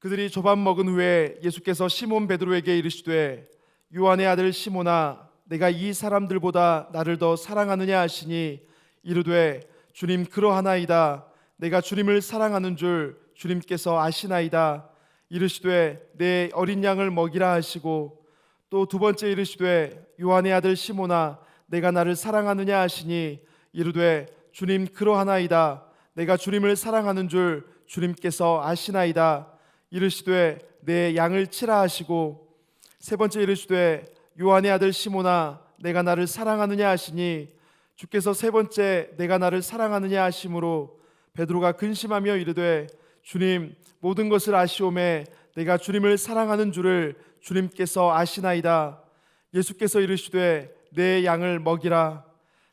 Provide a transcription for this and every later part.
그들이 조반 먹은 후에 예수께서 시몬 베드로에게 이르시되 요한의 아들 시몬아 내가 이 사람들보다 나를 더 사랑하느냐 하시니 이르되 주님 그러하나이다. 내가 주님을 사랑하는 줄 주님께서 아시나이다. 이르시되 내 어린 양을 먹이라 하시고 또 두 번째 이르시되 요한의 아들 시몬아 내가 나를 사랑하느냐 하시니 이르되 주님 그러하나이다. 내가 주님을 사랑하는 줄 주님께서 아시나이다. 이르시되 내 양을 치라 하시고 세 번째 이르시되 요한의 아들 시몬아 내가 나를 사랑하느냐 하시니 주께서 세 번째 내가 나를 사랑하느냐 하심으로 베드로가 근심하며 이르되 주님 모든 것을 아시오매 내가 주님을 사랑하는 줄을 주님께서 아시나이다. 예수께서 이르시되 내 양을 먹이라.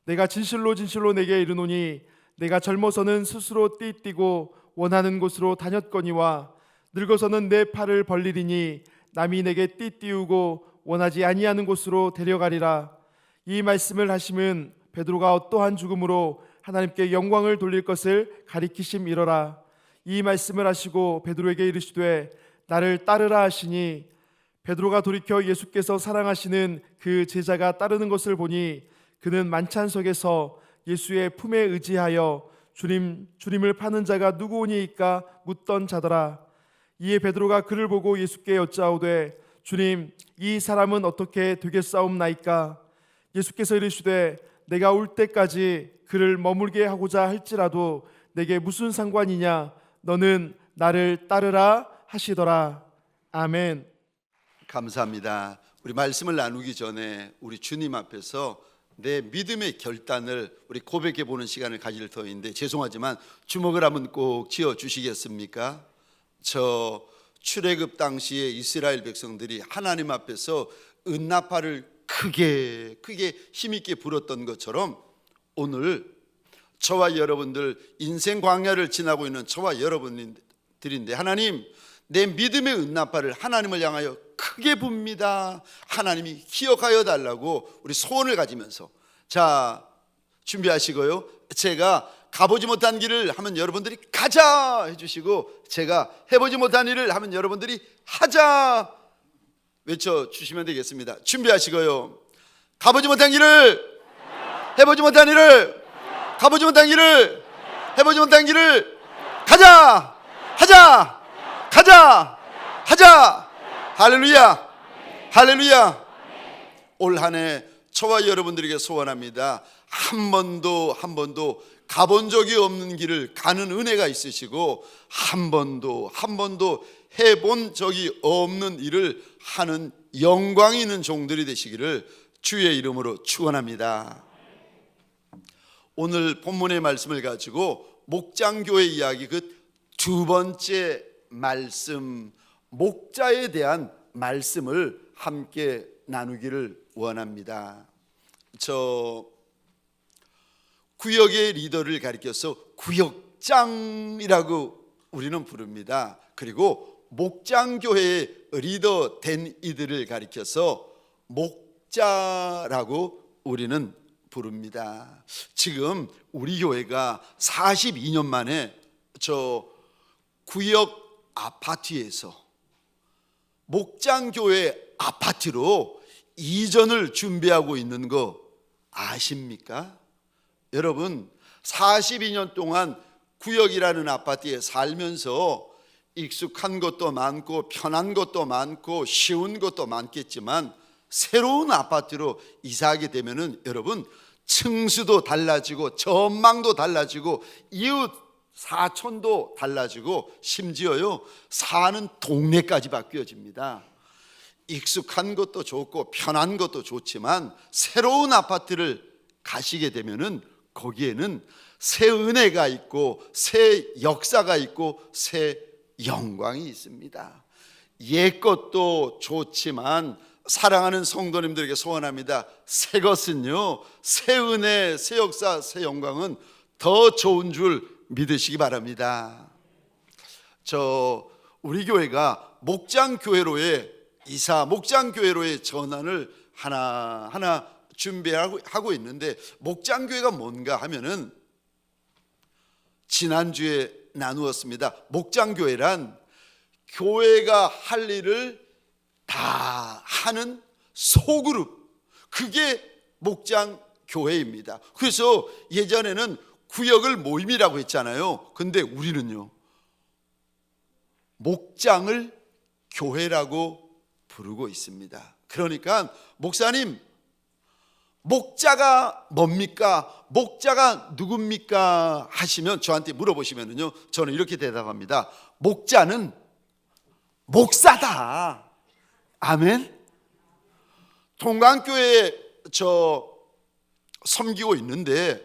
내가 진실로 진실로 내게 이르노니 내가 젊어서는 스스로 띠뛰고 원하는 곳으로 다녔거니와 늙어서는 내 팔을 벌리리니 남이 내게 띠띠우고 원하지 아니하는 곳으로 데려가리라. 이 말씀을 하심은 베드로가 어떠한 죽음으로 하나님께 영광을 돌릴 것을 가리키심이러라. 이 말씀을 하시고 베드로에게 이르시되 나를 따르라 하시니 베드로가 돌이켜 예수께서 사랑하시는 그 제자가 따르는 것을 보니 그는 만찬석에서 예수의 품에 의지하여 주님을 파는 자가 누구오니이까 묻던 자더라. 이에 베드로가 그를 보고 예수께 여짜오되 주님 이 사람은 어떻게 되겠사옵나이까? 예수께서 이르시되 내가 올 때까지 그를 머물게 하고자 할지라도 내게 무슨 상관이냐? 너는 나를 따르라 하시더라. 아멘. 감사합니다. 우리 말씀을 나누기 전에 우리 주님 앞에서 내 믿음의 결단을 우리 고백해 보는 시간을 가질 터인데 죄송하지만 주목을 한번 꼭 지어 주시겠습니까? 저 출애굽 당시에 이스라엘 백성들이 하나님 앞에서 은나팔을 크게 힘있게 불었던 것처럼 오늘 저와 여러분들 인생 광야를 지나고 있는 저와 여러분들인데 하나님 내 믿음의 은나팔을 하나님을 향하여 크게 붑니다. 하나님이 기억하여 달라고 우리 소원을 가지면서 자 준비하시고요. 제가 가보지 못한 길을 하면 여러분들이 가자 해주시고 제가 해보지 못한 일을 하면 여러분들이 하자 외쳐주시면 되겠습니다. 준비하시고요. 가보지 못한 길을 해보지 못한 일을 가보지 못한 길을 해보지 못한 길을 가자 하자 가자 하자. 할렐루야 할렐루야. 올 한 해 저와 여러분들에게 소원합니다. 한 번도 가본 적이 없는 길을 가는 은혜가 있으시고 한 번도 해본 적이 없는 일을 하는 영광이 있는 종들이 되시기를 주의 이름으로 축원합니다. 오늘 본문의 말씀을 가지고 목장교회 이야기 그 두 번째 말씀 목자에 대한 말씀을 함께 나누기를 원합니다. 저 구역의 리더를 가리켜서 구역장이라고 우리는 부릅니다. 그리고 목장교회의 리더 된 이들을 가리켜서 목자라고 우리는 부릅니다. 지금 우리 교회가 42년 만에 저 구역 아파트에서 목장교회 아파트로 이전을 준비하고 있는 거 아십니까? 여러분 42년 동안 구역이라는 아파트에 살면서 익숙한 것도 많고 편한 것도 많고 쉬운 것도 많겠지만 새로운 아파트로 이사하게 되면은 여러분 층수도 달라지고 전망도 달라지고 이웃 사촌도 달라지고 심지어요 사는 동네까지 바뀌어집니다. 익숙한 것도 좋고 편한 것도 좋지만 새로운 아파트를 가시게 되면은 거기에는 새 은혜가 있고 새 역사가 있고 새 영광이 있습니다. 옛 것도 좋지만 사랑하는 성도님들에게 소원합니다. 새 것은요 새 은혜, 새 역사, 새 영광은 더 좋은 줄 믿으시기 바랍니다. 저 우리 교회가 목장교회로의 이사, 목장교회로의 전환을 하나하나 준비하고 있는데 목장교회가 뭔가 하면은 지난주에 나누었습니다. 목장교회란 교회가 할 일을 다 하는 소그룹, 그게 목장 교회입니다. 그래서 예전에는 구역을 모임이라고 했잖아요. 근데 우리는요, 목장을 교회라고 부르고 있습니다. 그러니까 목사님, 목자가 뭡니까? 목자가 누굽니까? 하시면, 저한테 물어보시면요, 저는 이렇게 대답합니다. 목자는 목사다. 아멘. 동강교회에 섬기고 있는데,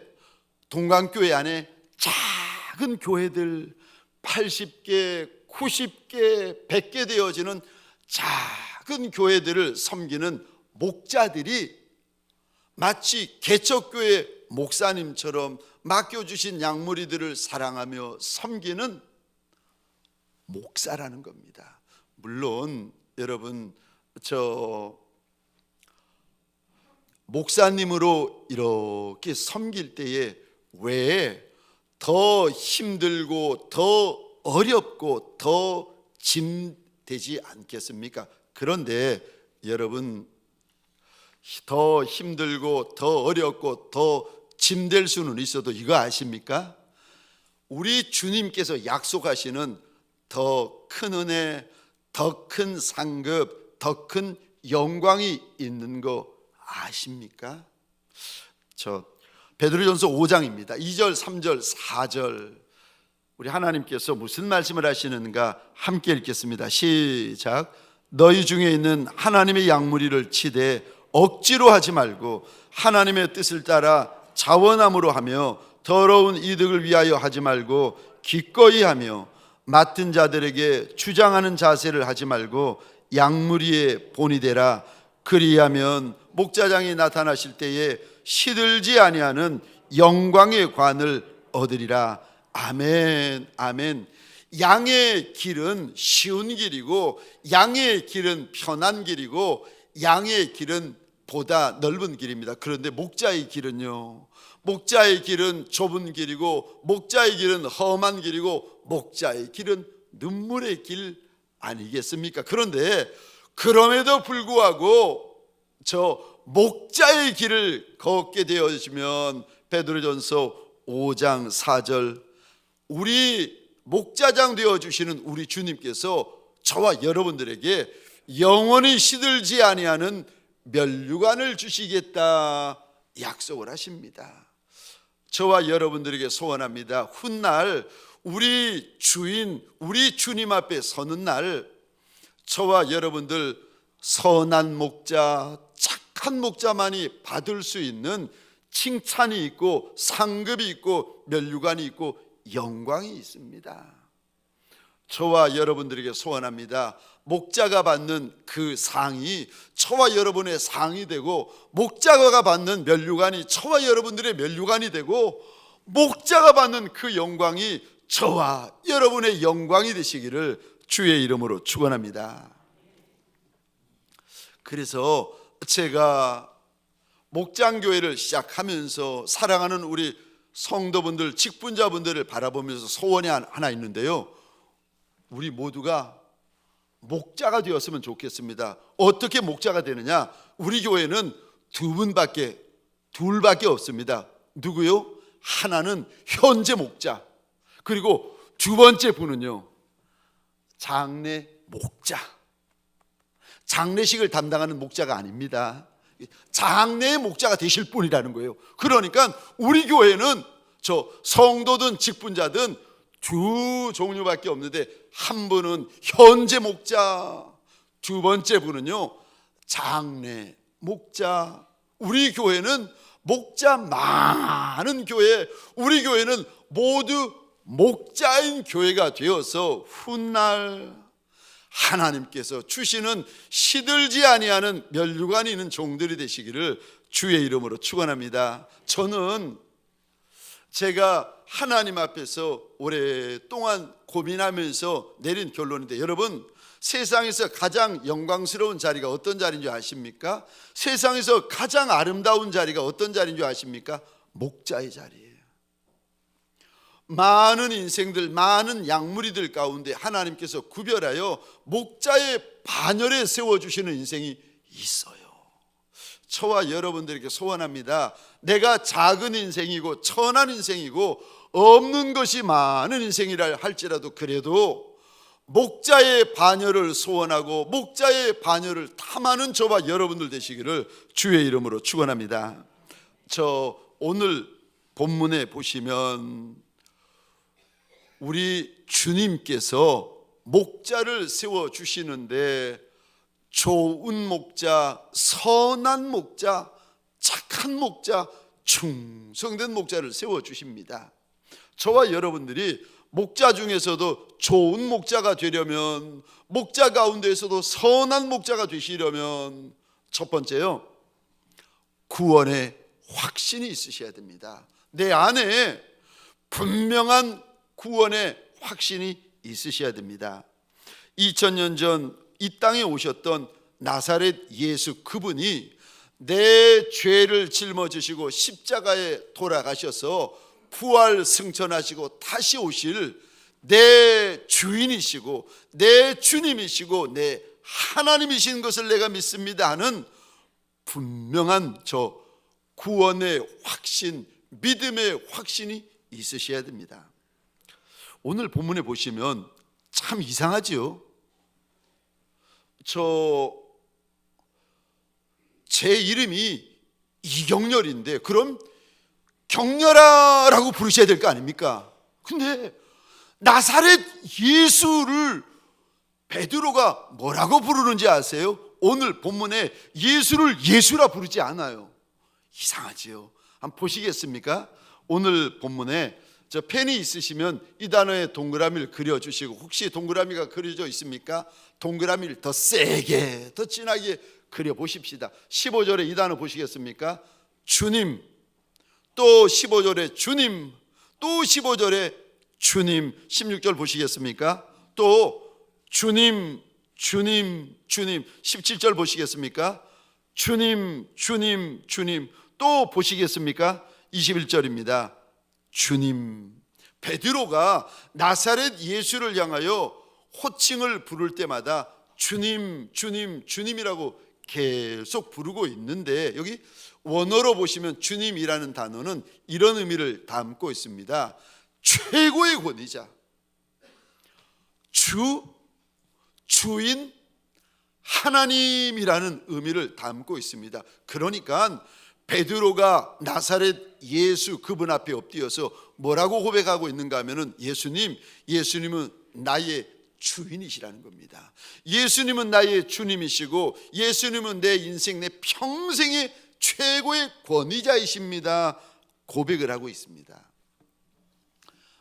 동강교회 안에 작은 교회들 80개, 90개, 100개 되어지는 작은 교회들을 섬기는 목자들이 마치 개척교회 목사님처럼 맡겨주신 양무리들을 사랑하며 섬기는 목사라는 겁니다. 물론 여러분, 목사님으로 이렇게 섬길 때에 왜 더 힘들고 더 어렵고 더 짐되지 않겠습니까? 그런데 여러분, 더 힘들고 더 어렵고 더 짐될 수는 있어도 이거 아십니까? 우리 주님께서 약속하시는 더 큰 은혜, 더 큰 상급, 더 큰 영광이 있는 거 아십니까? 베드로전서 5장입니다. 2절, 3절, 4절 우리 하나님께서 무슨 말씀을 하시는가 함께 읽겠습니다. 시작. 너희 중에 있는 하나님의 양무리를 치되 억지로 하지 말고 하나님의 뜻을 따라 자원함으로 하며 더러운 이득을 위하여 하지 말고 기꺼이 하며 맡은 자들에게 주장하는 자세를 하지 말고 양무리의 본이 되라. 그리하면 목자장이 나타나실 때에 시들지 아니하는 영광의 관을 얻으리라. 아멘, 아멘. 양의 길은 쉬운 길이고 양의 길은 편한 길이고 양의 길은 보다 넓은 길입니다. 그런데 목자의 길은요, 목자의 길은 좁은 길이고 목자의 길은 험한 길이고 목자의 길은 눈물의 길 아니겠습니까? 그런데 그럼에도 불구하고 목자의 길을 걷게 되어지면 베드로전서 5장 4절 우리 목자장 되어주시는 우리 주님께서 저와 여러분들에게 영원히 시들지 아니하는 면류관을 주시겠다 약속을 하십니다. 저와 여러분들에게 소원합니다. 훗날 우리 주인, 우리 주님 앞에 서는 날 저와 여러분들 선한 목자, 착한 목자만이 받을 수 있는 칭찬이 있고 상급이 있고 면류관이 있고 영광이 있습니다. 저와 여러분들에게 소원합니다. 목자가 받는 그 상이 저와 여러분의 상이 되고 목자가 받는 면류관이 저와 여러분들의 면류관이 되고 목자가 받는 그 영광이 저와 여러분의 영광이 되시기를 주의 이름으로 축원합니다. 그래서 제가 목장교회를 시작하면서 사랑하는 우리 성도분들, 직분자분들을 바라보면서 소원이 하나 있는데요, 우리 모두가 목자가 되었으면 좋겠습니다. 어떻게 목자가 되느냐? 우리 교회는 둘밖에 없습니다. 누구요? 하나는 현재 목자, 그리고 두 번째 분은요 장례 목자. 장례식을 담당하는 목자가 아닙니다. 장례의 목자가 되실 분이라는 거예요. 그러니까 우리 교회는 성도든 직분자든 두 종류밖에 없는데, 한 분은 현재 목자, 두 번째 분은요 장례 목자. 우리 교회는 목자 많은 교회, 우리 교회는 모두 목자인 교회가 되어서 훗날 하나님께서 주시는 시들지 아니하는 면류관이 있는 종들이 되시기를 주의 이름으로 축원합니다. 저는 제가 하나님 앞에서 오랫동안 고민하면서 내린 결론인데, 여러분, 세상에서 가장 영광스러운 자리가 어떤 자리인 줄 아십니까? 세상에서 가장 아름다운 자리가 어떤 자리인 줄 아십니까? 목자의 자리예요. 많은 인생들, 많은 양무리들 가운데 하나님께서 구별하여 목자의 반열에 세워주시는 인생이 있어요. 저와 여러분들에게 소원합니다. 내가 작은 인생이고 천한 인생이고 없는 것이 많은 인생이라 할지라도 그래도 목자의 반열을 소원하고 목자의 반열을 탐하는 저와 여러분들 되시기를 주의 이름으로 축원합니다. 저 오늘 본문에 보시면 우리 주님께서 목자를 세워주시는데 좋은 목자, 선한 목자, 착한 목자, 충성된 목자를 세워주십니다. 저와 여러분들이 목자 중에서도 좋은 목자가 되려면, 목자 가운데에서도 선한 목자가 되시려면 첫 번째요, 구원의 확신이 있으셔야 됩니다. 내 안에 분명한 구원의 확신이 있으셔야 됩니다. 2000년 전 이 땅에 오셨던 나사렛 예수, 그분이 내 죄를 짊어지시고 십자가에 돌아가셔서 부활 승천하시고 다시 오실 내 주인이시고 내 주님이시고 내 하나님이신 것을 내가 믿습니다 하는 분명한 저 구원의 확신, 믿음의 확신이 있으셔야 됩니다. 오늘 본문에 보시면 참 이상하지요. 제 이름이 이경렬인데 그럼 경렬아라고 부르셔야 될 거 아닙니까? 근데 나사렛 예수를 베드로가 뭐라고 부르는지 아세요? 오늘 본문에 예수를 예수라 부르지 않아요. 이상하지요. 한번 보시겠습니까? 오늘 본문에 저 펜이 있으시면 이 단어에 동그라미를 그려주시고, 혹시 동그라미가 그려져 있습니까? 동그라미를 더 세게, 더 진하게 그려보십시다. 15절에 이 단어 보시겠습니까? 주님, 또 15절에 주님, 또 15절에 주님, 16절 보시겠습니까? 또 주님, 주님, 주님, 17절 보시겠습니까? 주님, 주님, 주님, 또 보시겠습니까? 21절입니다. 주님. 베드로가 나사렛 예수를 향하여 호칭을 부를 때마다 주님, 주님, 주님이라고 계속 부르고 있는데, 여기 원어로 보시면 주님이라는 단어는 이런 의미를 담고 있습니다. 최고의 권위자, 주인, 하나님이라는 의미를 담고 있습니다. 그러니까 베드로가 나사렛 예수 그분 앞에 엎드려서 뭐라고 고백하고 있는가 하면은 예수님은 나의 주인이시라는 겁니다. 예수님은 나의 주님이시고 예수님은 내 인생, 내 평생의 최고의 권위자이십니다. 고백을 하고 있습니다.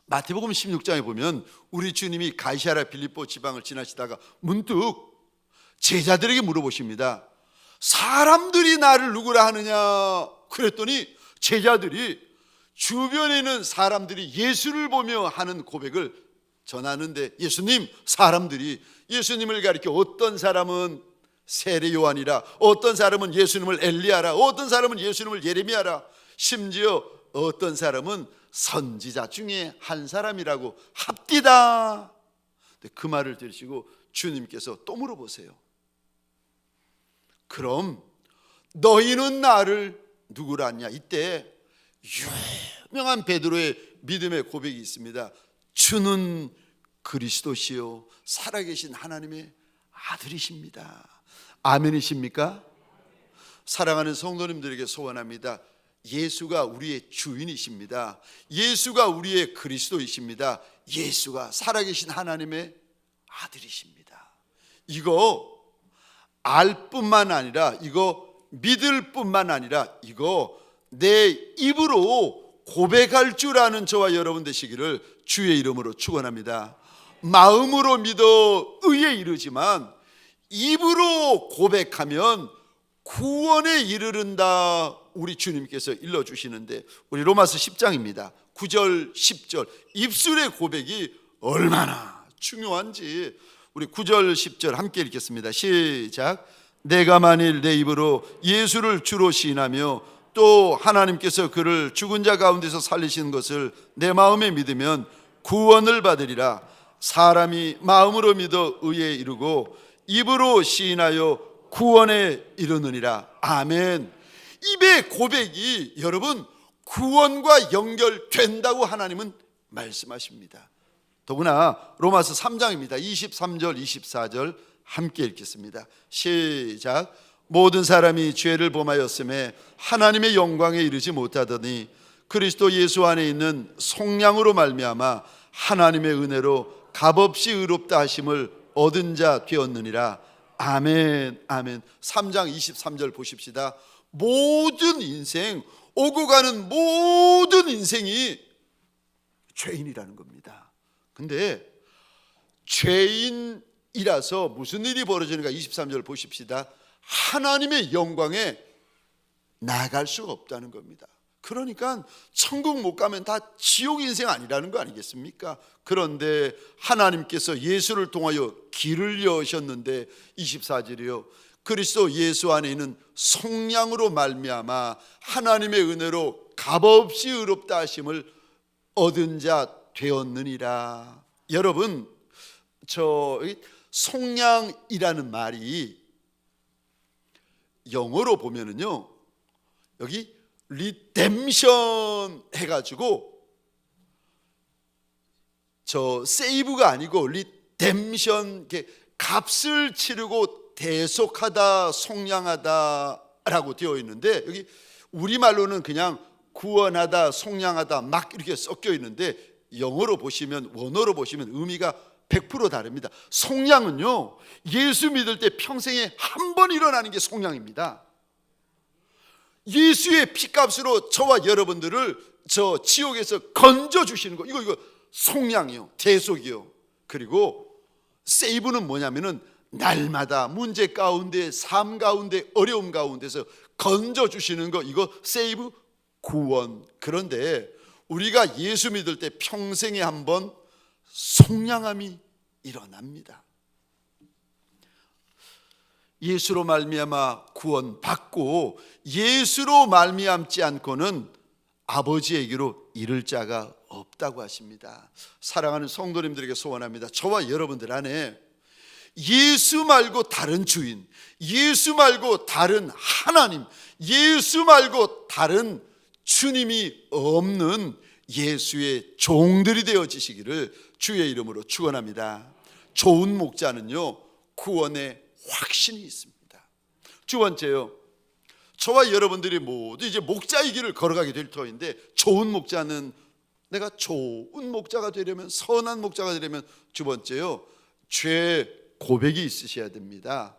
마태복음 16장에 보면 우리 주님이 가이사랴 빌립보 지방을 지나시다가 문득 제자들에게 물어보십니다. 사람들이 나를 누구라 하느냐? 그랬더니 제자들이 주변에 있는 사람들이 예수를 보며 하는 고백을 전하는데, 사람들이 예수님을 가리켜 어떤 사람은 세례 요한이라, 어떤 사람은 예수님을 엘리야라, 어떤 사람은 예수님을 예레미야라, 심지어 어떤 사람은 선지자 중에 한 사람이라고 합디다. 그 말을 들으시고 주님께서 또 물어보세요. 그럼 너희는 나를 누구라 하냐? 이때 유명한 베드로의 믿음의 고백이 있습니다. 주는 그리스도시요 살아계신 하나님의 아들이십니다. 아멘이십니까? 사랑하는 성도님들에게 소원합니다. 예수가 우리의 주인이십니다. 예수가 우리의 그리스도이십니다. 예수가 살아계신 하나님의 아들이십니다. 이거 알 뿐만 아니라, 이거 믿을 뿐만 아니라, 이거 내 입으로 고백할 줄 아는 저와 여러분 되시기를 주의 이름으로 축원합니다. 마음으로 믿어 의에 이르지만 입으로 고백하면 구원에 이르른다. 우리 주님께서 일러주시는데, 우리 로마서 10장입니다 9절 10절 입술의 고백이 얼마나 중요한지 우리 9절 10절 함께 읽겠습니다. 시작. 내가 만일 내 입으로 예수를 주로 시인하며 또 하나님께서 그를 죽은 자 가운데서 살리신 것을 내 마음에 믿으면 구원을 받으리라. 사람이 마음으로 믿어 의에 이르고 입으로 시인하여 구원에 이르느니라. 아멘. 입의 고백이 여러분 구원과 연결된다고 하나님은 말씀하십니다. 더구나 로마서 3장입니다. 23절 24절 함께 읽겠습니다. 시작. 모든 사람이 죄를 범하였음에 하나님의 영광에 이르지 못하더니 그리스도 예수 안에 있는 속량으로 말미암아 하나님의 은혜로 값없이 의롭다 하심을 얻은 자 되었느니라. 아멘. 아멘. 3장 23절 보십시다. 모든 인생, 오고 가는 모든 인생이 죄인이라는 겁니다. 근데 죄인이라서 무슨 일이 벌어지는가? 23절 보십시다. 하나님의 영광에 나갈 수가 없다는 겁니다. 그러니까 천국 못 가면 다 지옥 인생 아니라는 거 아니겠습니까? 그런데 하나님께서 예수를 통하여 길을 여셨는데 24절이요. 그리스도 예수 안에 있는 속량으로 말미암아 하나님의 은혜로 값없이 의롭다 하심을 얻은 자 되었느니라. 여러분, 저 속량이라는 말이 영어로 보면은요, 여기 리뎀션 해가지고 저 세이브가 아니고 리뎀션, 값을 치르고 대속하다, 속량하다라고 되어 있는데 여기 우리말로는 그냥 구원하다, 속량하다 막 이렇게 섞여 있는데 영어로 보시면, 원어로 보시면 의미가 100% 다릅니다. 속량은요, 예수 믿을 때 평생에 한 번 일어나는 게 속량입니다. 예수의 피값으로 저와 여러분들을 저 지옥에서 건져 주시는 거, 이거 속량이요, 대속이요. 그리고 세이브는 뭐냐면은 날마다 문제 가운데, 삶 가운데, 어려움 가운데서 건져 주시는 거, 이거 세이브, 구원. 그런데 우리가 예수 믿을 때 평생에 한 번 속량함이 일어납니다. 예수로 말미암아 구원받고 예수로 말미암지 않고는 아버지에게로 이를 자가 없다고 하십니다. 사랑하는 성도님들에게 소원합니다. 저와 여러분들 안에 예수 말고 다른 주인, 예수 말고 다른 하나님, 예수 말고 다른 주님이 없는 예수의 종들이 되어지시기를 주의 이름으로 축원합니다. 좋은 목자는요, 구원의 확신이 있습니다. 두 번째요, 저와 여러분들이 모두 이제 목자의 길을 걸어가게 될 터인데, 좋은 목자는, 내가 좋은 목자가 되려면, 선한 목자가 되려면 두 번째요, 죄 고백이 있으셔야 됩니다.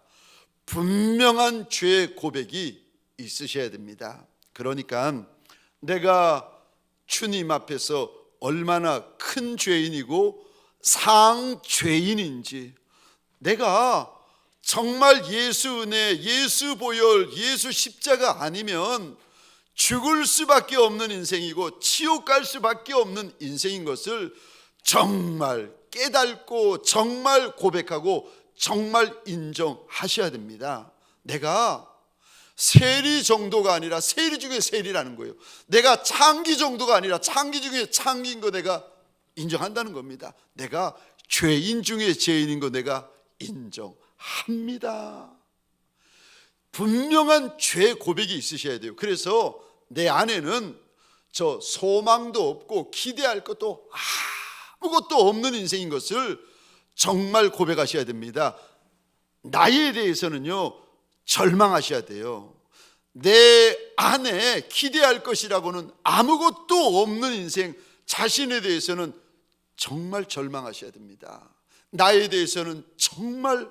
분명한 죄 고백이 있으셔야 됩니다. 그러니까 내가 주님 앞에서 얼마나 큰 죄인이고 상죄인인지, 내가 정말 예수 은혜, 예수 보혈, 예수 십자가 아니면 죽을 수밖에 없는 인생이고 지옥 갈 수밖에 없는 인생인 것을 정말 깨닫고 정말 고백하고 정말 인정하셔야 됩니다. 내가 세리 정도가 아니라 세리 중에 세리라는 거예요. 내가 창기 정도가 아니라 창기 중에 창기인 거 내가 인정한다는 겁니다. 내가 죄인 중에 죄인인 거 내가 인정합니다. 분명한 죄 고백이 있으셔야 돼요. 그래서 내 안에는 저 소망도 없고 기대할 것도 아무것도 없는 인생인 것을 정말 고백하셔야 됩니다. 나에 대해서는요, 절망하셔야 돼요. 내 안에 기대할 것이라고는 아무것도 없는 인생, 자신에 대해서는 정말 절망하셔야 됩니다. 나에 대해서는 정말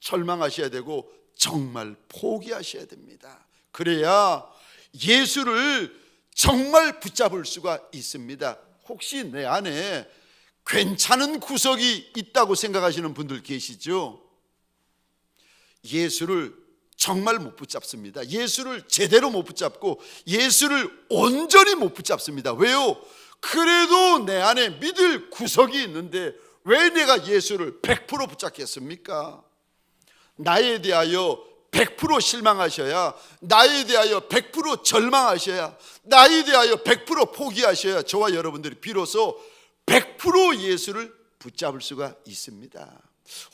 절망하셔야 되고 정말 포기하셔야 됩니다. 그래야 예수를 정말 붙잡을 수가 있습니다. 혹시 내 안에 괜찮은 구석이 있다고 생각하시는 분들 계시죠? 예수를 정말 못 붙잡습니다. 예수를 제대로 못 붙잡고 예수를 온전히 못 붙잡습니다. 왜요? 그래도 내 안에 믿을 구석이 있는데 왜 내가 예수를 100% 붙잡겠습니까? 나에 대하여 100% 실망하셔야, 나에 대하여 100% 절망하셔야, 나에 대하여 100% 포기하셔야 저와 여러분들이 비로소 100% 예수를 붙잡을 수가 있습니다.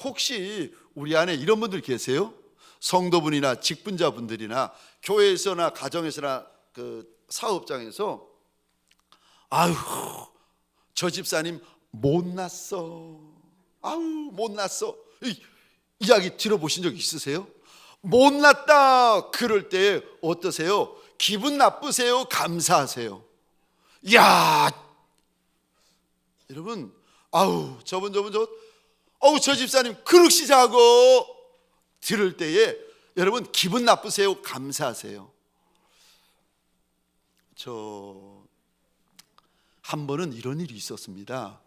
혹시 우리 안에 이런 분들 계세요? 성도분이나 직분자분들이나 교회에서나 가정에서나 그 사업장에서 아유, 저 집사님 못났어. 아우, 못났어. 이 이야기 들어보신 적 있으세요? 못났다 그럴 때 어떠세요? 기분 나쁘세요? 감사하세요? 이야, 여러분, 아우, 저분 어우, 저 집사님 그릇이 작어 들을 때에 여러분 기분 나쁘세요? 감사하세요? 저 한 번은 이런 일이 있었습니다.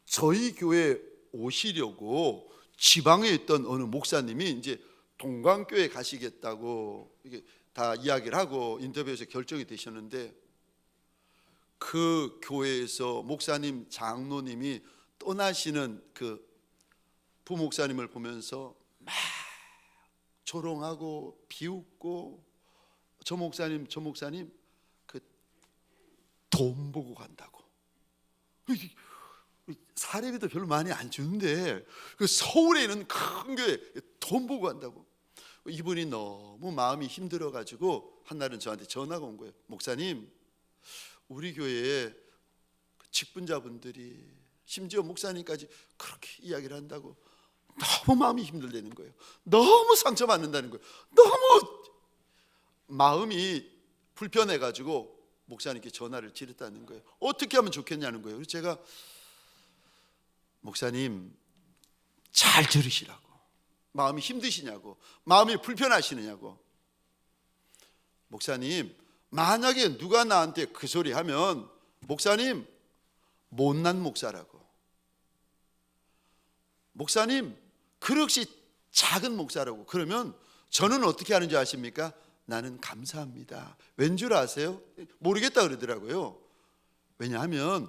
저희 교회 오시려고 지방에 있던 어느 목사님이 이제 동광교회 가시겠다고 이게 다 이야기를 하고 인터뷰에서 결정이 되셨는데, 그 교회에서 목사님, 장로님이 떠나시는 그 부목사님을 보면서 막 조롱하고 비웃고, 저 목사님 그 돈 보고 간다고. 사례비도 별로 많이 안 주는데 그 서울에 있는 큰 교회 돈 보고 간다고. 이분이 너무 마음이 힘들어 가지고 한날은 저한테 전화가 온 거예요. 목사님, 우리 교회에 직분자분들이 심지어 목사님까지 그렇게 이야기를 한다고 너무 마음이 힘들다는 거예요. 너무 상처받는다는 거예요. 너무 마음이 불편해 가지고 목사님께 전화를 드렸다는 거예요. 어떻게 하면 좋겠냐는 거예요. 그래서 제가 목사님 잘 들으시라고, 마음이 힘드시냐고, 마음이 불편하시느냐고. 목사님, 만약에 누가 나한테 그 소리 하면 목사님 못난 목사라고, 목사님 그릇이 작은 목사라고 그러면 저는 어떻게 하는지 아십니까? 나는 감사합니다. 왠 줄 아세요? 모르겠다 그러더라고요. 왜냐하면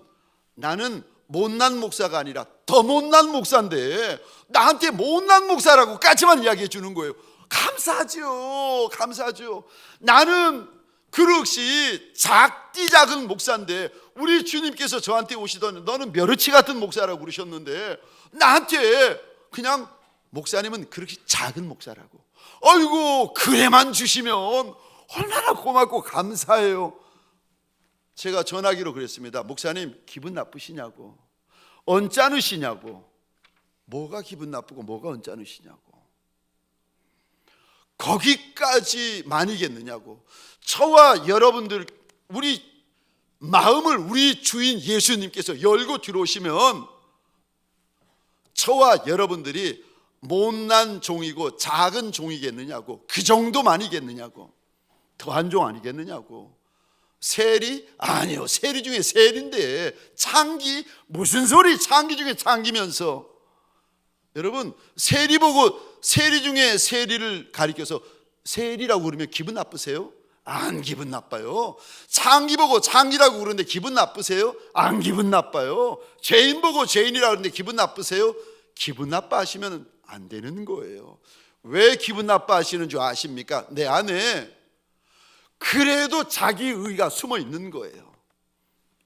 나는 못난 목사가 아니라 더 못난 목사인데 나한테 못난 목사라고까지만 이야기해 주는 거예요. 감사하죠. 감사하죠. 나는 그릇이 작디 작은 목사인데 우리 주님께서 저한테 오시더니 너는 멸치 같은 목사라고 그러셨는데 나한테 그냥 목사님은 그렇게 작은 목사라고. 아이고, 그래만 주시면 얼마나 고맙고 감사해요. 제가 전화기로 그랬습니다. 목사님 기분 나쁘시냐고, 언짢으시냐고. 뭐가 기분 나쁘고 뭐가 언짢으시냐고. 거기까지 만이겠느냐고. 저와 여러분들, 우리 마음을 우리 주인 예수님께서 열고 들어오시면 저와 여러분들이 못난 종이고 작은 종이겠느냐고. 그 정도만이겠느냐고. 더한 종 아니겠느냐고. 세리? 아니요, 세리 중에 세리인데 창기? 무슨 소리, 창기 중에 창기면서. 여러분, 세리 보고 세리 중에 세리를 가리켜서 세리라고 그러면 기분 나쁘세요? 안 기분 나빠요. 창기 보고 창기라고 그러는데 기분 나쁘세요? 안 기분 나빠요. 죄인 보고 죄인이라고 그러는데 기분 나쁘세요? 기분 나빠하시면 안 되는 거예요. 왜 기분 나빠하시는 줄 아십니까? 내 안에 그래도 자기 의가 숨어 있는 거예요.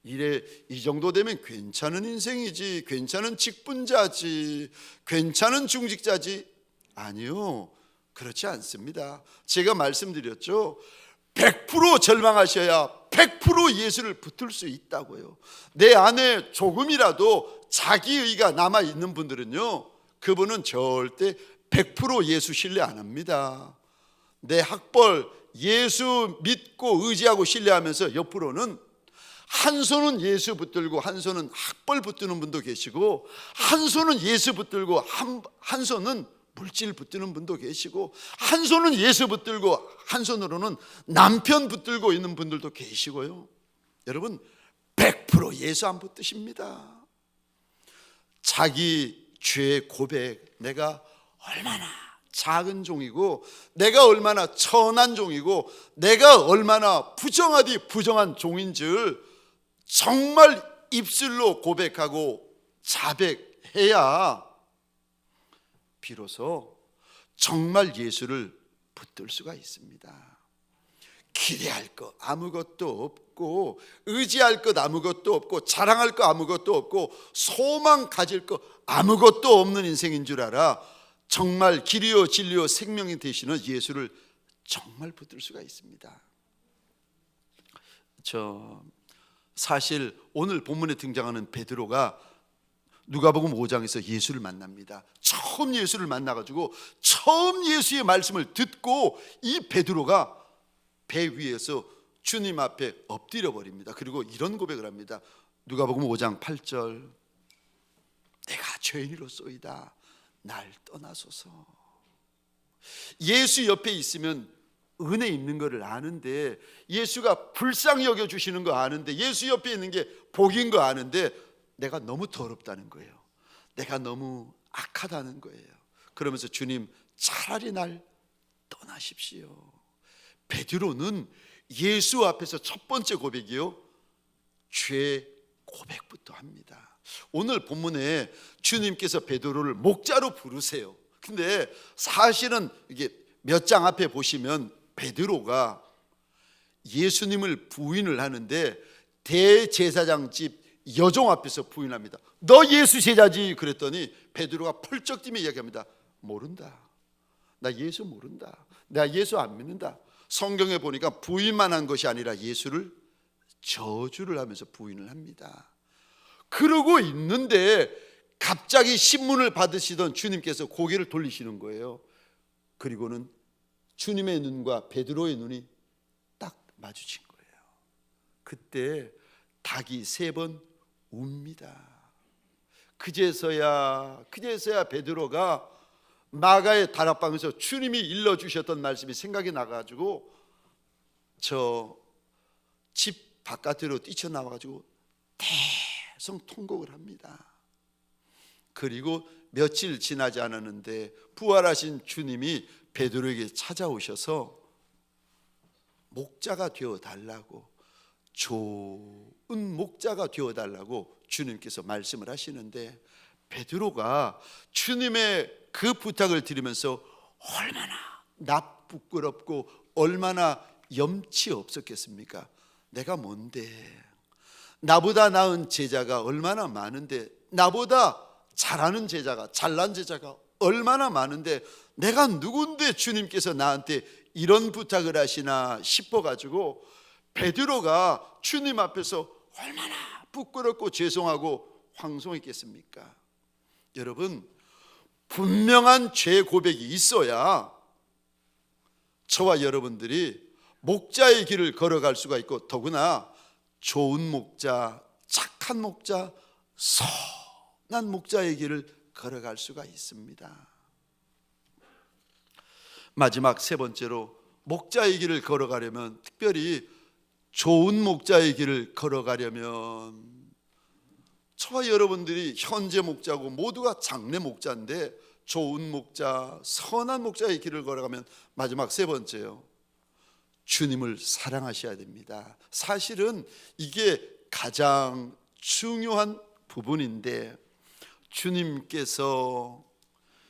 이래 이 정도 되면 괜찮은 인생이지, 괜찮은 직분자지, 괜찮은 중직자지. 아니요, 그렇지 않습니다. 제가 말씀드렸죠. 100% 절망하셔야 100% 예수를 붙들 수 있다고요. 내 안에 조금이라도 자기 의가 남아 있는 분들은요, 그분은 절대 100% 예수 신뢰 안 합니다. 내 학벌, 예수 믿고 의지하고 신뢰하면서 옆으로는 한 손은 예수 붙들고 한 손은 학벌 붙드는 분도 계시고, 한 손은 예수 붙들고 한 손은 물질 붙드는 분도 계시고, 한 손은 예수 붙들고 한 손으로는 남편 붙들고 있는 분들도 계시고요. 여러분, 100% 예수 안 붙드십니다. 자기 죄의 고백, 내가 얼마나 작은 종이고, 내가 얼마나 천한 종이고, 내가 얼마나 부정하디 부정한 종인 줄 정말 입술로 고백하고 자백해야 비로소 정말 예수를 붙들 수가 있습니다. 기대할 것 아무것도 없고, 의지할 것 아무것도 없고, 자랑할 것 아무것도 없고, 소망 가질 것 아무것도 없는 인생인 줄 알아 정말 길이요 진리요 생명이 되시는 예수를 정말 붙들 수가 있습니다. 사실 오늘 본문에 등장하는 베드로가 누가복음 5장에서 예수를 만납니다. 처음 예수를 만나가지고 처음 예수의 말씀을 듣고 이 베드로가 배 위에서 주님 앞에 엎드려 버립니다. 그리고 이런 고백을 합니다. 누가복음 5장 8절, 내가 죄인이로소이다, 날 떠나소서. 예수 옆에 있으면 은혜 있는 것을 아는데, 예수가 불쌍히 여겨주시는 거 아는데, 예수 옆에 있는 게 복인 거 아는데 내가 너무 더럽다는 거예요. 내가 너무 악하다는 거예요. 그러면서 주님 차라리 날 떠나십시오. 베드로는 예수 앞에서 첫 번째 고백이요, 죄 고백부터 합니다. 오늘 본문에 주님께서 베드로를 목자로 부르세요. 근데 사실은 이게 몇 장 앞에 보시면 베드로가 예수님을 부인을 하는데 대제사장 집 여종 앞에서 부인합니다. 너 예수 제자지? 그랬더니 베드로가 펄쩍 뛰며 이야기합니다. 모른다. 나 예수 모른다. 나 예수 안 믿는다. 성경에 보니까 부인만 한 것이 아니라 예수를 저주를 하면서 부인을 합니다. 그러고 있는데 갑자기 신문을 받으시던 주님께서 고개를 돌리시는 거예요. 그리고는 주님의 눈과 베드로의 눈이 딱 마주친 거예요. 그때 닭이 3번 웁니다. 그제서야 베드로가 마가의 다락방에서 주님이 일러주셨던 말씀이 생각이 나가지고 저 집 바깥으로 뛰쳐나와가지고 대성 통곡을 합니다. 그리고 며칠 지나지 않았는데 부활하신 주님이 베드로에게 찾아오셔서 목자가 되어달라고, 좋은 목자가 되어달라고 주님께서 말씀을 하시는데, 베드로가 주님의 그 부탁을 들으면서 얼마나 부끄럽고 얼마나 염치 없었겠습니까? 내가 뭔데, 나보다 나은 제자가 얼마나 많은데, 나보다 잘하는 제자가, 잘난 제자가 얼마나 많은데 내가 누군데 주님께서 나한테 이런 부탁을 하시나 싶어가지고 베드로가 주님 앞에서 얼마나 부끄럽고 죄송하고 황송했겠습니까? 여러분, 분명한 죄 고백이 있어야 저와 여러분들이 목자의 길을 걸어갈 수가 있고, 더구나 좋은 목자, 착한 목자, 선한 목자의 길을 걸어갈 수가 있습니다. 마지막 3번째로, 목자의 길을 걸어가려면, 특별히 좋은 목자의 길을 걸어가려면, 저와 여러분들이 현재 목자고 모두가 장래 목자인데 좋은 목자, 선한 목자의 길을 걸어가면 마지막 3번째요, 주님을 사랑하셔야 됩니다. 사실은 이게 가장 중요한 부분인데, 주님께서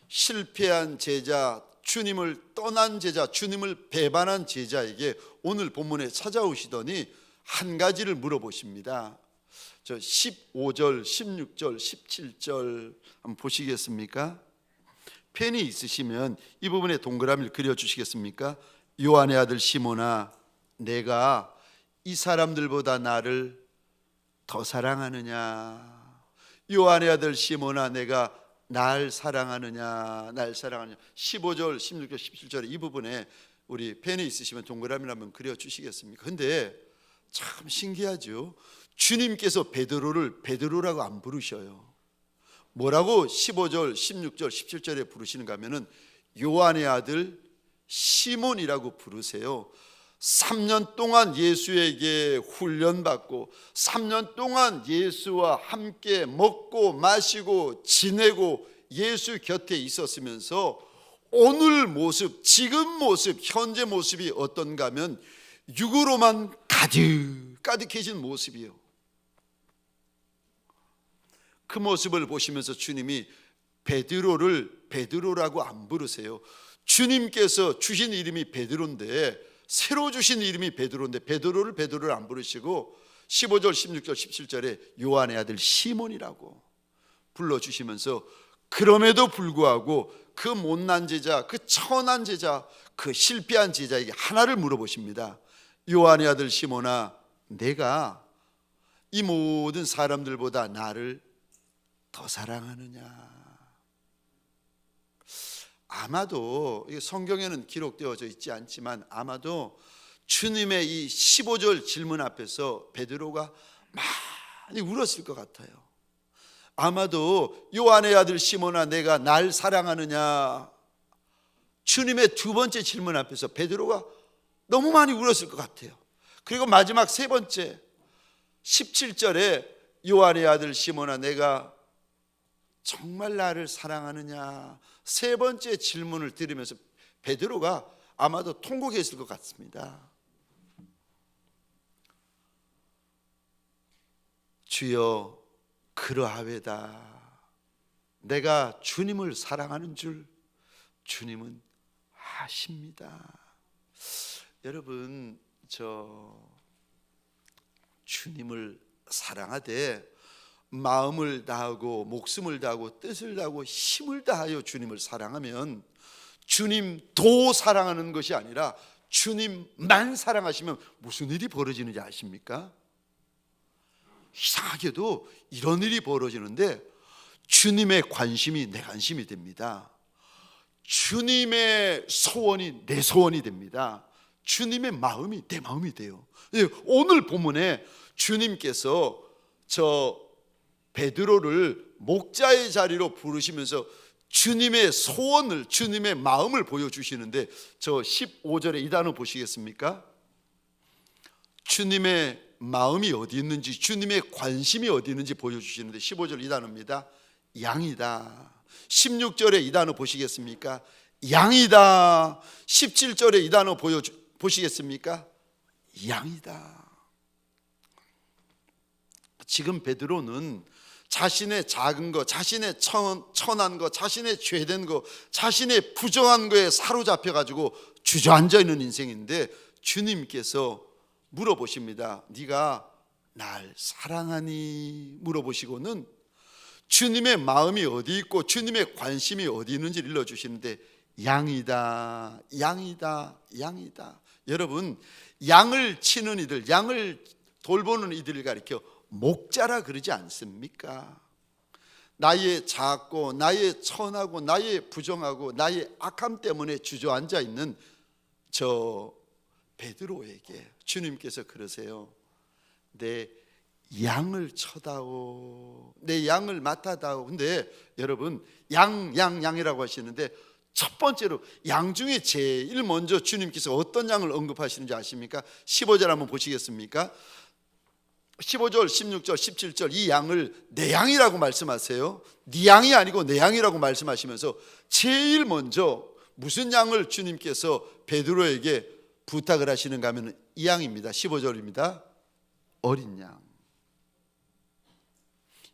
실패한 제자, 주님을 떠난 제자, 주님을 배반한 제자에게 오늘 본문에 찾아오시더니 한 가지를 물어보십니다. 저 15절, 16절, 17절 한번 보시겠습니까? 펜이 있으시면 이 부분에 동그라미를 그려주시겠습니까? 요한의 아들 시몬아, 내가 이 사람들보다 나를 더 사랑하느냐? 요한의 아들 시몬아, 내가 날 사랑하느냐? 날 사랑하느냐? 15절, 16절, 17절 이 부분에 우리 펜이 있으시면 동그라미를 한번 그려주시겠습니까? 근데 참 신기하죠. 주님께서 베드로를 베드로라고 안 부르셔요. 뭐라고 15절, 16절, 17절에 부르시는가 하면은 요한의 아들 시몬이라고 부르세요. 3년 동안 예수에게 훈련받고 3년 동안 예수와 함께 먹고 마시고 지내고 예수 곁에 있었으면서 오늘 모습, 지금 모습, 현재 모습이 어떤가 하면 육으로만 가득해진 모습이요. 그 모습을 보시면서 주님이 베드로를 베드로라고 안 부르세요. 주님께서 주신 이름이 베드로인데, 새로 주신 이름이 베드로인데 베드로를 안 부르시고 15절, 16절, 17절에 요한의 아들 시몬이라고 불러주시면서, 그럼에도 불구하고 그 못난 제자, 그 천한 제자, 그 실패한 제자에게 하나를 물어보십니다. 요한의 아들 시몬아, 내가 이 모든 사람들보다 나를 더 사랑하느냐? 아마도 이게 성경에는 기록되어져 있지 않지만 아마도 주님의 이 15절 질문 앞에서 베드로가 많이 울었을 것 같아요. 아마도 요한의 아들 시몬아, 내가 날 사랑하느냐? 주님의 두 번째 질문 앞에서 베드로가 너무 많이 울었을 것 같아요. 그리고 마지막 세 번째 17절에 요한의 아들 시몬아, 내가 정말 나를 사랑하느냐? 세 번째 질문을 들으면서 베드로가 아마도 통곡했을 것 같습니다. 주여, 그러하외다. 내가 주님을 사랑하는 줄 주님은 아십니다. 여러분, 주님을 사랑하되 마음을 다하고 목숨을 다하고 뜻을 다하고 힘을 다하여 주님을 사랑하면, 주님도 사랑하는 것이 아니라 주님만 사랑하시면 무슨 일이 벌어지는지 아십니까? 이상하게도 이런 일이 벌어지는데, 주님의 관심이 내 관심이 됩니다. 주님의 소원이 내 소원이 됩니다. 주님의 마음이 내 마음이 돼요. 오늘 본문에 주님께서 베드로를 목자의 자리로 부르시면서 주님의 소원을, 주님의 마음을 보여주시는데, 15절에 이 단어 보시겠습니까? 주님의 마음이 어디 있는지, 주님의 관심이 어디 있는지 보여주시는데 15절 이 단어입니다. 양이다. 16절에 이 단어 보시겠습니까? 양이다. 17절에 이 단어 보시겠습니까? 양이다. 지금 베드로는 자신의 작은 것, 자신의 천한 것, 자신의 죄된 것, 자신의 부정한 거에 사로잡혀 가지고 주저앉아 있는 인생인데, 주님께서 물어보십니다. 네가 날 사랑하니? 물어보시고는 주님의 마음이 어디 있고 주님의 관심이 어디 있는지 일러주시는데, 양이다, 양이다, 양이다. 여러분, 양을 치는 이들, 양을 돌보는 이들을 가리켜 목자라 그러지 않습니까? 나의 작고 나의 천하고 나의 부정하고 나의 악함 때문에 주저앉아 있는 베드로에게 주님께서 그러세요. 내 양을 쳐다오, 내 양을 맡아다오. 근데 여러분, 양이라고 하시는데, 첫 번째로 양 중에 제일 먼저 주님께서 어떤 양을 언급하시는지 아십니까? 15절 한번 보시겠습니까? 15절, 16절, 17절 이 양을 내 양이라고 말씀하세요. 네 양이 아니고 내 양이라고 말씀하시면서 제일 먼저 무슨 양을 주님께서 베드로에게 부탁을 하시는가 하면 이 양입니다. 15절입니다. 어린 양.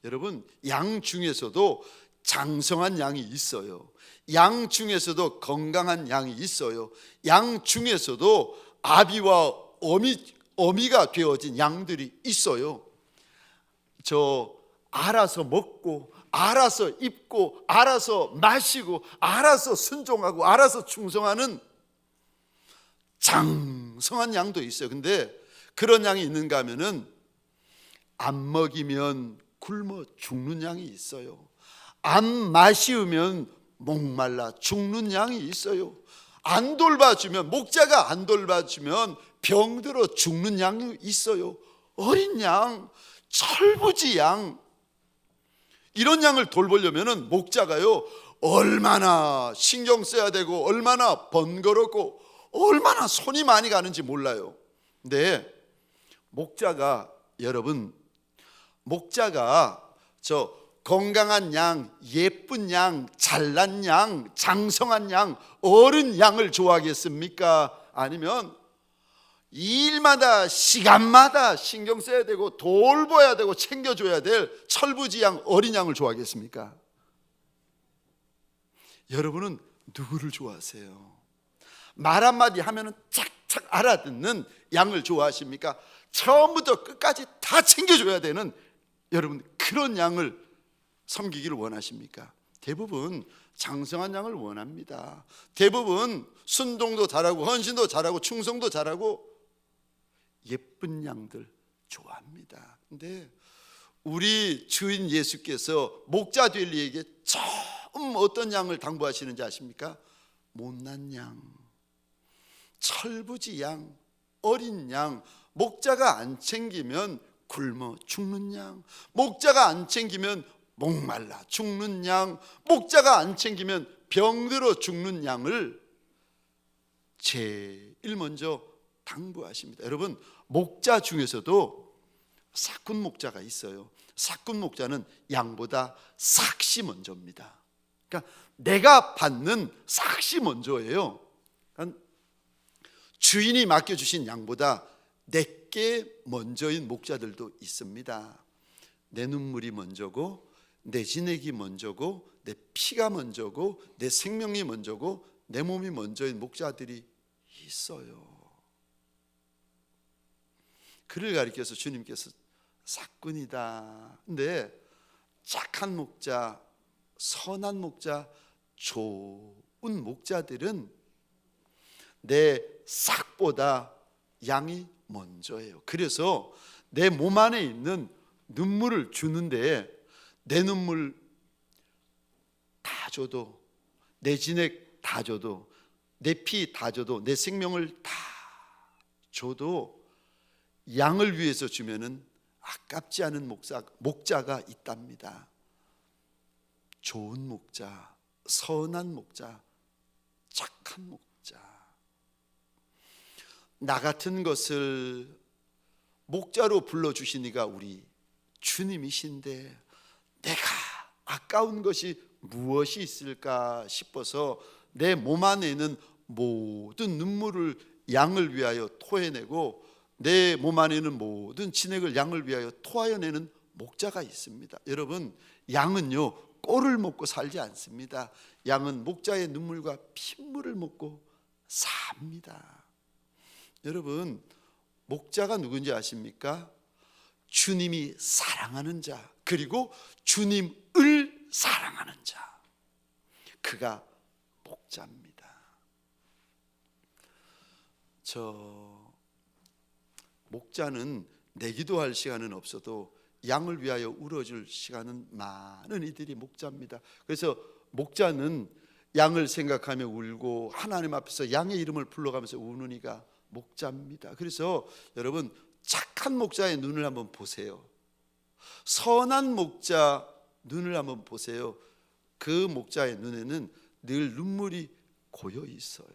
여러분, 양 중에서도 장성한 양이 있어요. 양 중에서도 건강한 양이 있어요. 양 중에서도 아비와 어미가 되어진 양들이 있어요. 알아서 먹고, 알아서 입고, 알아서 마시고, 알아서 순종하고, 알아서 충성하는 장성한 양도 있어요. 근데 그런 양이 있는가 하면은 안 먹이면 굶어 죽는 양이 있어요. 안 마시우면 목말라 죽는 양이 있어요. 안 돌봐주면, 목자가 안 돌봐주면 병들어 죽는 양이 있어요. 어린 양, 철부지 양, 이런 양을 돌보려면 목자가요 얼마나 신경 써야 되고 얼마나 번거롭고 얼마나 손이 많이 가는지 몰라요. 근데 목자가, 여러분, 목자가 건강한 양, 예쁜 양, 잘난 양, 장성한 양, 어른 양을 좋아하겠습니까? 아니면 일마다 시간마다 신경 써야 되고 돌봐야 되고 챙겨줘야 될 철부지 양, 어린 양을 좋아하겠습니까? 여러분은 누구를 좋아하세요? 말 한마디 하면은 착착 알아듣는 양을 좋아하십니까? 처음부터 끝까지 다 챙겨줘야 되는 여러분 그런 양을 섬기기를 원하십니까? 대부분 장성한 양을 원합니다. 대부분 순종도 잘하고 헌신도 잘하고 충성도 잘하고 예쁜 양들 좋아합니다. 근데 우리 주인 예수께서 목자 될 이에게 처음 어떤 양을 당부하시는지 아십니까? 못난 양, 철부지 양, 어린 양, 목자가 안 챙기면 굶어 죽는 양, 목자가 안 챙기면 목말라 죽는 양, 목자가 안 챙기면 병들어 죽는 양을 제일 먼저 당부하십니다. 여러분 목자 중에서도 사꾼 목자가 있어요. 사꾼 목자는 양보다 삭시 먼저입니다. 그러니까 내가 받는 삭시 먼저예요. 그러니까 주인이 맡겨주신 양보다 내게 먼저인 목자들도 있습니다. 내 눈물이 먼저고 내 진액이 먼저고 내 피가 먼저고 내 생명이 먼저고 내 몸이 먼저인 목자들이 있어요. 그를 가리켜서 주님께서 사꾼이다. 근데 착한 목자, 선한 목자, 좋은 목자들은 내 삭보다 양이 먼저예요. 그래서 내 몸 안에 있는 눈물을 주는데 내 눈물 다 줘도, 내 진액 다 줘도, 내 피 다 줘도, 내 생명을 다 줘도 양을 위해서 주면은 아깝지 않은 목자가 있답니다. 좋은 목자, 선한 목자, 착한 목자. 나 같은 것을 목자로 불러주신 이가 우리 주님이신데 내가 아까운 것이 무엇이 있을까 싶어서 내 몸 안에 있는 모든 눈물을 양을 위하여 토해내고 내 몸 안에 있는 모든 진액을 양을 위하여 토하여내는 목자가 있습니다. 여러분 양은요 꼴을 먹고 살지 않습니다. 양은 목자의 눈물과 핏물을 먹고 삽니다. 여러분 목자가 누군지 아십니까? 주님이 사랑하는 자, 그리고 주님을 사랑하는 자, 그가 목자입니다. 목자는 내기도 할 시간은 없어도 양을 위하여 울어줄 시간은 많은 이들이 목자입니다. 그래서 목자는 양을 생각하며 울고 하나님 앞에서 양의 이름을 불러가면서 우는 이가 목자입니다. 그래서 여러분 착한 목자의 눈을 한번 보세요. 선한 목자 눈을 한번 보세요. 그 목자의 눈에는 늘 눈물이 고여 있어요.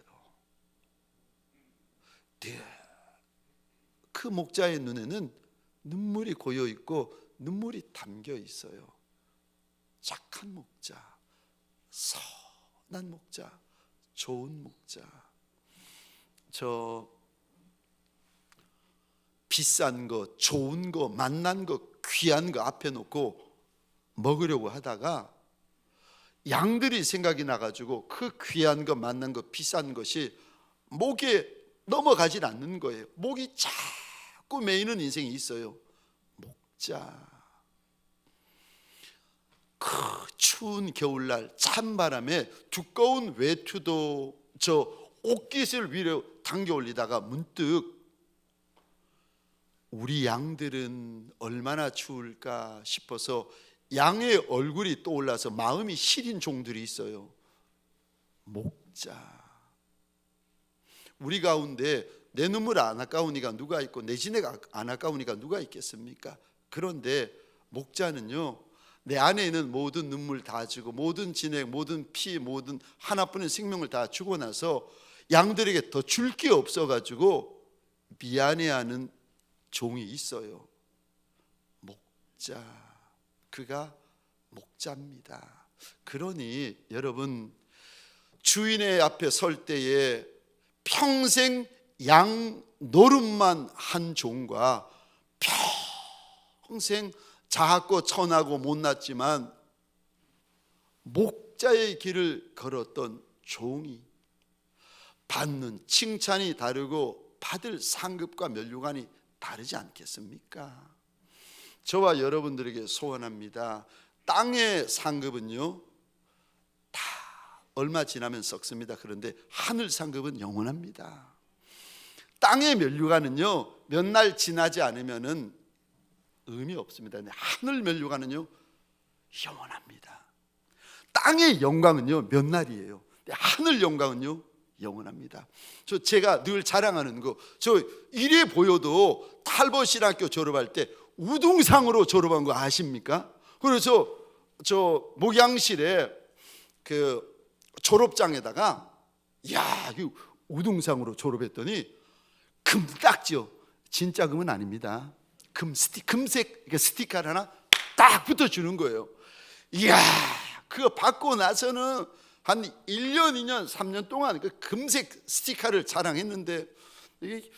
네. 그 목자의 눈에는 눈물이 고여 있고 눈물이 담겨 있어요. 착한 목자, 선한 목자, 좋은 목자. 비싼 거, 좋은 거, 만난 거, 귀한 거 앞에 놓고 먹으려고 하다가 양들이 생각이 나가지고 그 귀한 거, 만난 거, 비싼 것이 목에 넘어가질 않는 거예요. 목이 자꾸 메이는 인생이 있어요. 목자. 그 추운 겨울날 찬바람에 두꺼운 외투도 옷깃을 위로 당겨 올리다가 문득 우리 양들은 얼마나 추울까 싶어서 양의 얼굴이 떠올라서 마음이 시린 종들이 있어요. 목자. 우리 가운데 내 눈물 안 아까운 이가 누가 있고 내 진액 안 아까운 이가 누가 있겠습니까? 그런데 목자는요 내 안에 있는 모든 눈물 다 주고 모든 진액, 모든 피, 모든 하나뿐인 생명을 다 주고 나서 양들에게 더 줄 게 없어가지고 미안해하는 종이 있어요. 목자. 그가 목자입니다. 그러니 여러분 주인의 앞에 설 때에 평생 양 노릇만 한 종과 평생 작고 천하고 못났지만 목자의 길을 걸었던 종이 받는 칭찬이 다르고 받을 상급과 면류관이 다르지 않겠습니까? 저와 여러분들에게 소원합니다. 땅의 상급은요 다 얼마 지나면 썩습니다. 그런데 하늘 상급은 영원합니다. 땅의 면류관은요 몇 날 지나지 않으면은 의미 없습니다. 근데 하늘 면류관은요 영원합니다. 땅의 영광은요 몇 날이에요. 근데 하늘 영광은요 영원합니다. 제가 늘 자랑하는 거, 저 이래 보여도 탈버신학교 졸업할 때 우등상으로 졸업한 거 아십니까? 그래서 저 목양실에 그 졸업장에다가 야, 이 우등상으로 졸업했더니 금 딱지요. 진짜 금은 아닙니다. 금색 스티커를 하나 딱 붙여주는 거예요. 이야, 그거 받고 나서는 한 1년, 2년, 3년 동안 그 금색 스티커를 자랑했는데 이게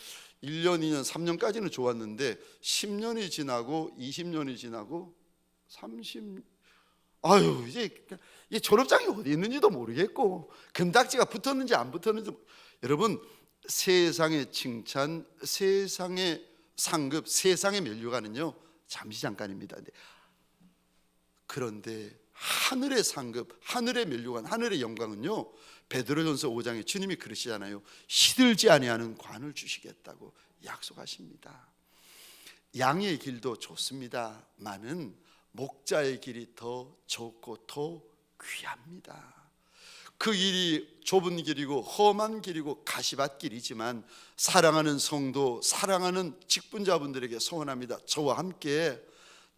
1년, 2년, 3년까지는 좋았는데 10년이 지나고 20년이 지나고 30, 아유 이제 이 졸업장이 어디 있는지도 모르겠고 금딱지가 붙었는지 안 붙었는지. 여러분, 세상의 칭찬, 세상의 상급, 세상의 면류관은요 잠시 잠깐입니다. 그런데 하늘의 상급, 하늘의 면류관, 하늘의 영광은요 베드로전서 5장에 주님이 그러시잖아요. 시들지 아니하는 관을 주시겠다고 약속하십니다. 양의 길도 좋습니다만은 목자의 길이 더 좋고 더 귀합니다. 그 길이 좁은 길이고 험한 길이고 가시밭 길이지만 사랑하는 성도, 사랑하는 직분자분들에게 소원합니다. 저와 함께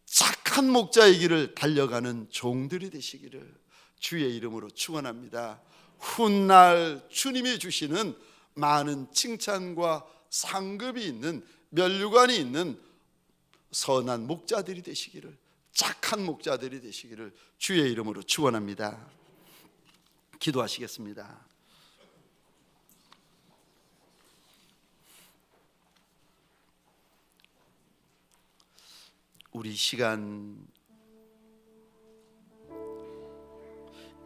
착한 목자의 길을 달려가는 종들이 되시기를 주의 이름으로 축원합니다. 훗날 주님이 주시는 많은 칭찬과 상급이 있는, 면류관이 있는 선한 목자들이 되시기를, 착한 목자들이 되시기를 주의 이름으로 축원합니다. 기도하시겠습니다. 우리 시간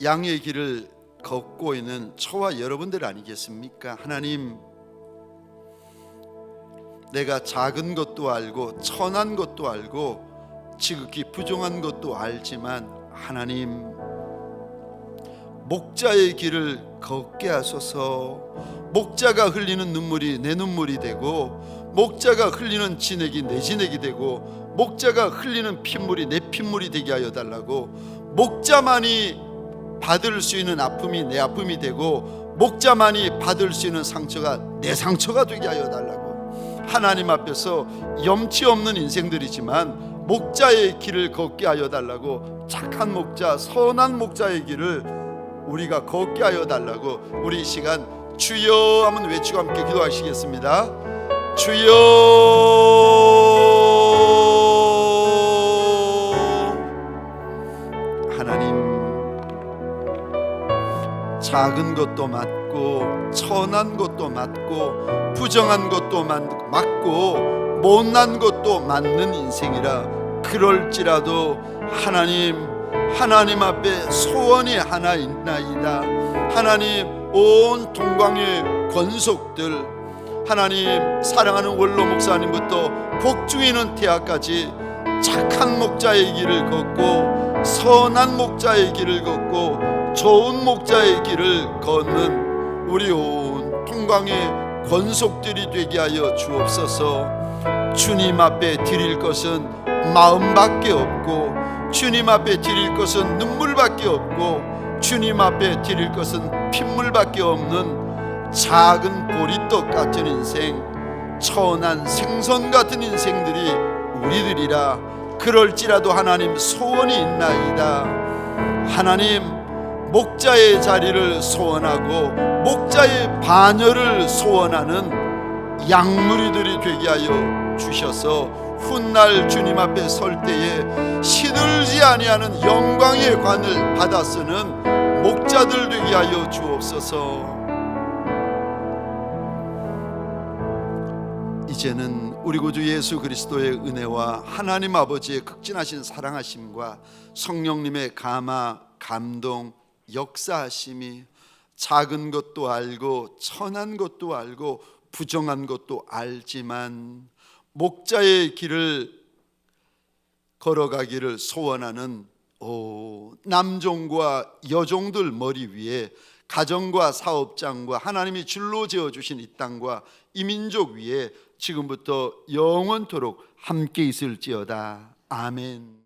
양의 길을 걷고 있는 저와 여러분들 아니겠습니까? 하나님, 내가 작은 것도 알고 천한 것도 알고 지극히 부정한 것도 알지만 하나님, 목자의 길을 걷게 하소서. 목자가 흘리는 눈물이 내 눈물이 되고, 목자가 흘리는 진액이 내 진액이 되고, 목자가 흘리는 핏물이 내 핏물이 되게 하여 달라고. 목자만이 받을 수 있는 아픔이 내 아픔이 되고, 목자만이 받을 수 있는 상처가 내 상처가 되게 하여 달라고. 하나님 앞에서 염치 없는 인생들이지만 목자의 길을 걷게 하여 달라고. 착한 목자, 선한 목자의 길을 우리가 걷게 하여 달라고. 우리 이 시간 주여 한번 외치고 함께 기도하시겠습니다. 주여, 하나님, 작은 것도 맞고 천한 것도 맞고 부정한 것도 맞고 못난 것도 맞는 인생이라. 그럴지라도 하나님 앞에 소원이 하나 있나이다. 하나님, 온 동광의 권속들, 하나님 사랑하는 원로 목사님부터 복중이는 태아까지 착한 목자의 길을 걷고 선한 목자의 길을 걷고 좋은 목자의 길을 걷는 우리 온 통광의 권속들이 되게 하여 주옵소서. 주님 앞에 드릴 것은 마음밖에 없고, 주님 앞에 드릴 것은 눈물밖에 없고, 주님 앞에 드릴 것은 핏물밖에 없는 작은 보리떡 같은 인생, 천한 생선 같은 인생들이 우리들이라. 그럴지라도 하나님, 소원이 있나이다. 하나님, 목자의 자리를 소원하고 목자의 반열을 소원하는 양무리들이 되게 하여 주셔서 훗날 주님 앞에 설 때에 시들지 아니하는 영광의 관을 받아 쓰는 목자들 되게 하여 주옵소서. 이제는 우리 구주 예수 그리스도의 은혜와 하나님 아버지의 극진하신 사랑하심과 성령님의 감화, 감동, 역사하심이 작은 것도 알고 천한 것도 알고 부정한 것도 알지만 목자의 길을 걸어가기를 소원하는 남종과 여종들 머리 위에 가정과 사업장과 하나님이 줄로 지어주신 이 땅과 이 민족 위에 지금부터 영원토록 함께 있을지어다. 아멘.